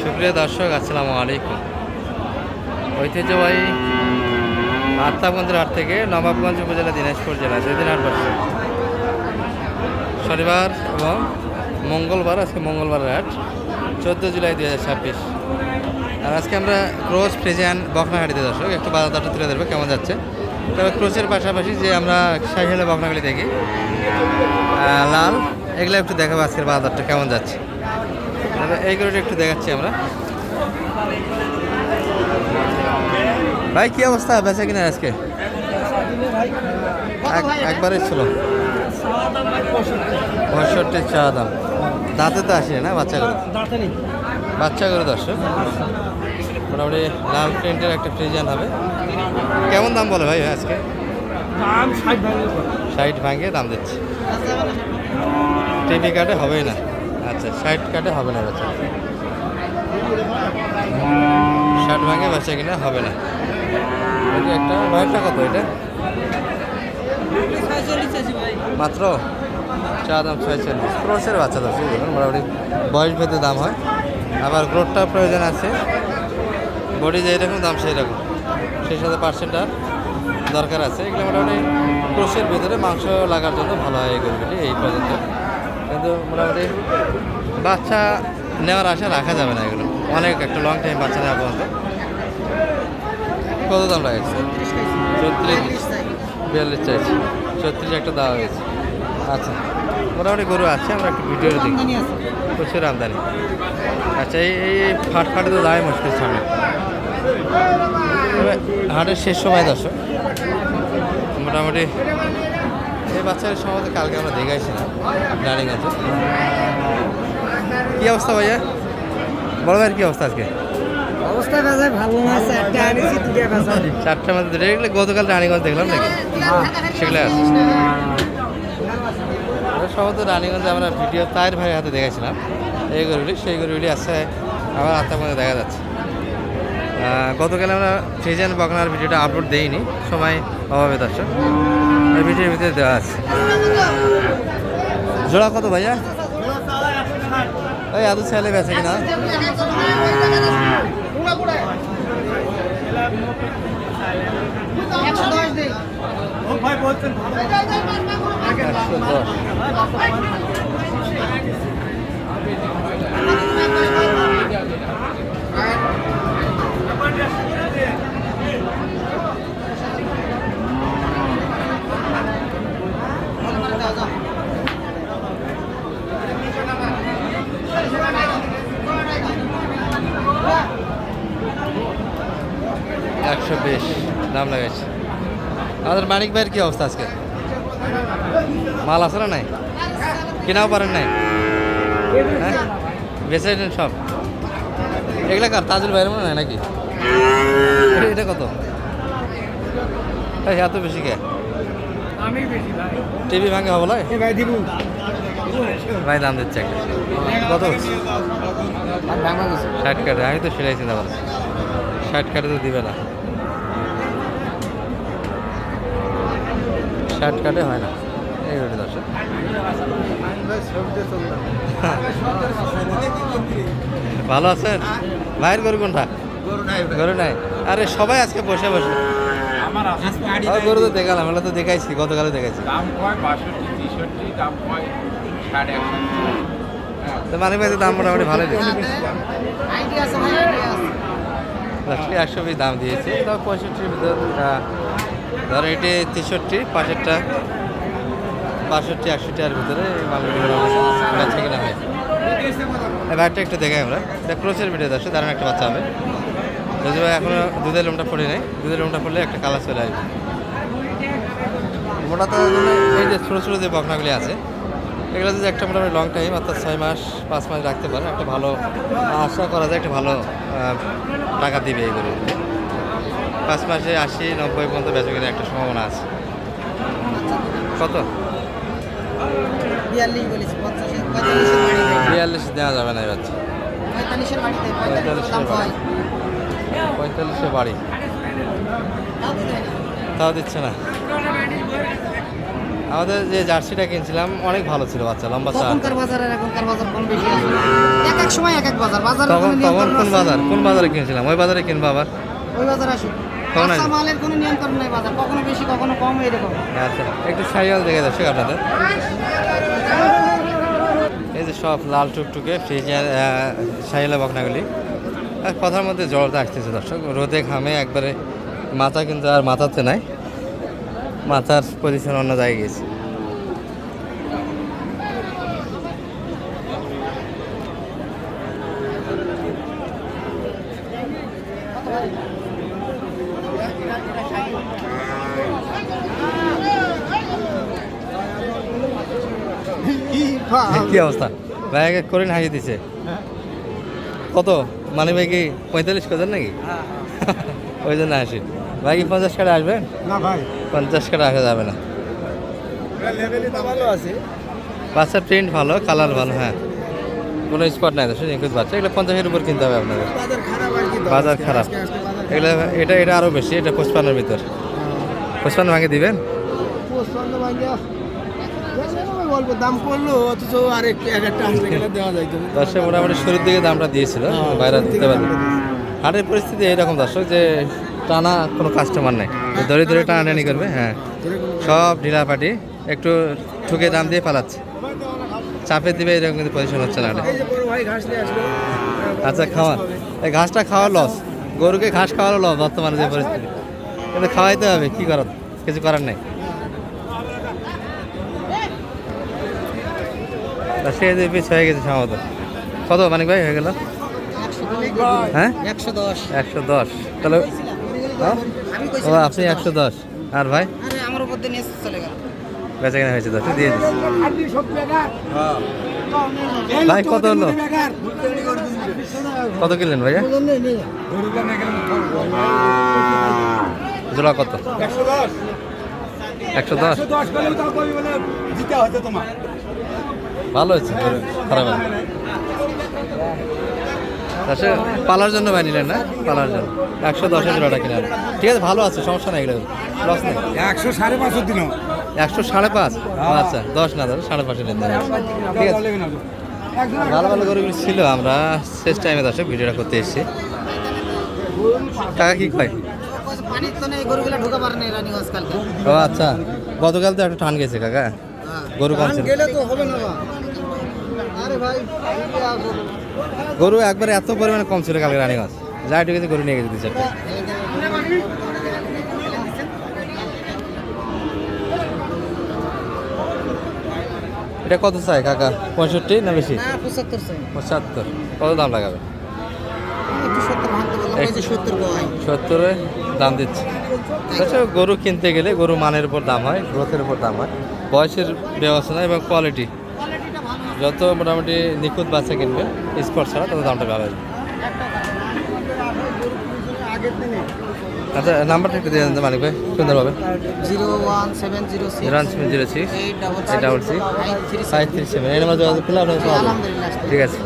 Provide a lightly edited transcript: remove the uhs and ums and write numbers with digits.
সুপ্রিয় দর্শক, আসসালামু আলাইকুম। ঐতিহ্যবাহী আত্মাবন্দের হাট থেকে নবাবগঞ্জ উপজেলা দিনাজপুর জেলা 2 দিন হাট বসে। শনিবার এবং মঙ্গলবার, আজকে মঙ্গলবারের হাট 14 জুলাই 2026। আর আজকে আমরা ক্রোচ ফ্রিজিয়ান বকনা হাটিতে দর্শক একটু বাজার দরটা তুলে ধরবো কেমন যাচ্ছে। তবে ক্রোচের পাশাপাশি যে আমরা সাইকেলে বকনাগুলি দেখি লাল, এগুলো একটু দেখাবো আজকের বাজার দরটা কেমন যাচ্ছে। এইগুলো একটু দেখাচ্ছি আমরা। ভাই কি অবস্থা, বেচা কিনা আজকে? একবারে ছিল 65 চা দাম। দাঁতে তো আসে না বাচ্চা করে, বাচ্চা করে দর্শক। মোটামুটি লাল প্রিন্টের একটা ফ্রিজিয়ান হবে। কেমন দাম বলে ভাই আজকে? 60 ভাঙে দাম দিচ্ছে। টিভি কার্ডে হবেই না। আচ্ছা, 60 কার্ডে হবে না বাচ্চা, 60 ভাঙে বাচ্চা কিনা হবে না। এটা একটা ভাইটা কত? এটা মাত্র চা দাম 46। ক্রোসের বাচ্চা দর্শক, মোটামুটি বয়স ভেদে দাম হয়। আবার গ্রোথটার প্রয়োজন আছে, বডি যেরকম দাম সেই রকম, সেই সাথে পার্সেন্টটার দরকার আছে। এগুলো মোটামুটি ক্রোসের ভিতরে মাংস লাগার জন্য ভালো হয় এগুলি এই পর্যন্ত। কিন্তু মোটামুটি বাচ্চা নেওয়ার আশা রাখা যাবে না, এগুলো অনেক একটা লং টাইম বাচ্চা নেওয়া পর্যন্ত। কত দাম লাগছে? 34, 42 চাইছি, 34 একটা দেওয়া হয়েছে। আচ্ছা, মোটামুটি গরু আছে, আমরা একটু ভিডিও দেখি। প্রচুর আমদানি। আচ্ছা, এই ফাটফাটে তো যাওয়াই মুশকিল সামনে। তবে হাটের শেষ সময় দর্শক, মোটামুটি এই বাচ্চার সম্ভবত কালকে আমরা দেখাইছি না রানিগঞ্জে। কী অবস্থা ভাইয়া? বড় ভাইয়ের কী অবস্থা আজকে? অবস্থা ভালো না, 4টা আনিছি, 2টা বেচা। 4টার মধ্যে 2টা। এগুলো গতকাল রানিগঞ্জ দেখলাম নাকি? সেগুলো আছে সম্ভবত রানিগঞ্জে আমরা ভিডিও তাইর ভাইয়ের হাতে দেখেছিলাম এই গরুগুলি। সেই গরুগুলি আছে আবার আত্মার মধ্যে দেখা যাচ্ছে। গতকাল আমরা ফ্রিজিয়ান বকনার ভিডিওটা আপলোড দেইনি, সময় অভাবে দর্শক। এই ভিডিওর ভিতরে দেওয়া আছে। জোড়া কত ভাইয়া? এই আদু ছেলে বেছে কিনা? $120 দাম লাগাইছে। আমাদের মানিক ভাইয়ের কি অবস্থা আজকে? মাল আছে না নাই? কেনাও পারেন নাই? হ্যাঁ, বেঁচে নেন সব। এগুলা কার? তাজুল ভাইয়ের মনে হয় নাকি? এটা কত? এত বেশি কে? টিভি ভাঙে হবে ভাই? ভাই দাম দিচ্ছে কত? 60 কাটে। আমি তো সেটাইছি না, 60 কাটে তো দিবে না, 60 কাটে হয় না। এই ওটা দর্শক। ভালো আছেন? ভাইয়ের গরু কোনটা? গরু নাই। আরে সবাই আজকে বসে বসে গরু তো দেখালাম, আমরা তো দেখাইছি, গতকালে দেখাইছি। মানে ভাই দাম মোটামুটি ভালোই দিয়েছে। 120 দাম দিয়েছে, তাও 65 ভিতর। ধরো এটি 63, পাশেরটা 62, 61 ভিতরে মালগুলো বেচা কিনা হয়। এই ভাইটা একটু দেখাই আমরা। এটা ক্রোচের ভিডিও আসছে, দারুণ একটা বাচ্চা হবে। যদি ভাই এখনও দুধের লোমটা পড়ে নেই, দুধের লোমটা পড়লে একটা কালার চলে আসবে। মোটাতে এই যে ছোটো ছোটো যে বকনাগুলি আছে, এগুলো যদি একটা মোটামুটি লং টাইম অর্থাৎ 6 মাস 5 মাস রাখতে পারে, একটা ভালো আশা করা যায় একটা ভালো টাকা দিবে এইগুলো। 5 মাসে 80-90 পর্যন্ত বেচা কিনা একটা সম্ভাবনা আছে। কত? 42 দেওয়া যাবে না, এই বাচ্চা 45 বাড়ি তাও দিচ্ছে না। আমাদের যে জার্সিটা কিনছিলাম অনেক ভালো ছিল, বাচ্চা লম্বা চা। তখনকার বাজার আর এখনকার বাজার কম বেশি আছে এক এক সময় এক এক বাজার তখন কোনো তখন নিয়ন্ত্রণ কোন আছে? বাজার, কোন বাজারে কিনছিলাম? ওই বাজারে কিনবো আবার। ওই বাজার আসে তখন কাঁচা আসে। মালের কোনো নিয়ন্ত্রণ নাই বাজার, কখনো বেশি কখনো কম এরকম। আচ্ছা, একটু সাইয়াল দেখে দর্শক আপনাদের। এই যে সব লাল টুকটুকে ফ্রিজের সাইয়ালা বকনাগুলি, আর কথার মধ্যে জলটা আসতেছে দর্শক। রোদে ঘামে একবারে মাথা কিন্তু আর মাথাতে নাই, মাথার পজিশন অন্য জায়গায় গেছে। কি অবস্থা ভাই? এক এক করে হাসি দিছে। কত মানে ভাই কি 45 কত নাকি? ওই জন্য হাসি। ভাই কি 50 কাটা আসবেন? না ভাই 50 কাটা আসা যাবে না। ভালো আছে বাচ্চার প্রিন্ট ভালো, কালার ভালো, হ্যাঁ কোনো স্পট নাই তো, নিখুঁত বাচ্চা। এগুলো 50-এর উপর কিনতে হবে আপনাদের। বাজার খারাপ আর কি বাজার খারাপ। এগুলো এটা আরও বেশি, এটা 55-এর ভিতর। 55 ভাঙে দিবেন? পছন্দ ভাইয়া অল্প দাম পড়লো অথচ আর একটা আসলে গেলে দেওয়া যাইতো না। দর্শক মোটামুটি শুরুর দিকে দামটা দিয়েছিল, বাইরে দিতে পারবে। হাটের পরিস্থিতি এইরকম দর্শক যে টানা কোনো কাস্টমার নেই, ধরে ধরে টানাটানি করবে। হ্যাঁ, সব ঢিলা পাটি একটু ঠুকে দাম দিয়ে পালাচ্ছে, চাপে দিবে, এরকম কিন্তু পজিশন হচ্ছে না হাটে। এই যে বড় ভাই ঘাস নিয়ে আসলো আচ্ছা, খাওয়ান। এই ঘাসটা খাওয়া লস, গরুকে ঘাস খাওয়ানো লস বর্তমানে যে পরিস্থিতি। কিন্তু খাওয়াইতে হবে, কি করার, কিছু করার নেই। সে যে পিছ হয়ে গেছে সম্ভবত। কত মানিক ভাই হয়ে গেল? হ্যাঁ 110 110। তাহলে হ্যাঁ? ও আপনি 110 আর ভাই আরে আমার উপর দিয়ে নিয়ে চলে গেল বেচা কেনা হয়েছে, 10 দিয়ে দিচ্ছি। ভাই কত হলো? কত কিনলেন ভাইয়া? জোড়া কত? 110। ভালো হয়েছে, খারাপ হয়নি। আচ্ছা, পালার জন্য বাই নিলেন না? পালার জন্য 110-এর জোড়াটা কিনলেন, ঠিক আছে, ভালো আছে, সমস্যা নাই, এগুলো লস নেই। 105.5 দিন 105.5। আচ্ছা 10 না, 5.5 নিতে হবে। ঠিক আছে, ভালো ভালো গরুগুলি ছিল। আমরা শেষ টাইমে দর্শক ভিডিওটা করতে এসেছি। কাকা কি কয়? পানির তো নেই, গরুগুলা ঢোকা পারে না রানীগঞ্জ কালকে। ও আচ্ছা, গতকাল তো একটা টান গেছে কাকা, গরু কম ছিল। গেলে তো হবে না বা। আরে ভাই গরু একবারে এত পরিমাণে কম ছিল কালকে রানীগঞ্জ, যা একটু গেছে গরু নিয়ে গেছে 2-4টা। এটা কত চাই কাকা? 65 না বেশি? না 75 চাই 75। কত দাম লাগাবে? একটু 70 ভাঙতে বললাম, এই যে 70 কয় 70-এ দাম দিচ্ছে। আচ্ছা, গরু কিনতে গেলে গরু মানের উপর দাম হয়, গ্রোথের উপর দাম হয়, বয়সের ব্যবস্থা এবং কোয়ালিটি। কোয়ালিটিটা ভালো আছে। যত মোটামুটি নিখুঁত বাচ্চা কিনবে স্পট ছাড়া, তত দামটা ভালো হবে। আগের দিনে আচ্ছা, নাম্বারটা একটু দিয়ে দেন তো মালিক ভাই, সুন্দরভাবে। 01706 006 866 866 537। এই নাম্বার যোগাযোগ করলে আপনার পাওয়া যাবে। আলহামদুলিল্লাহ ঠিক আছে।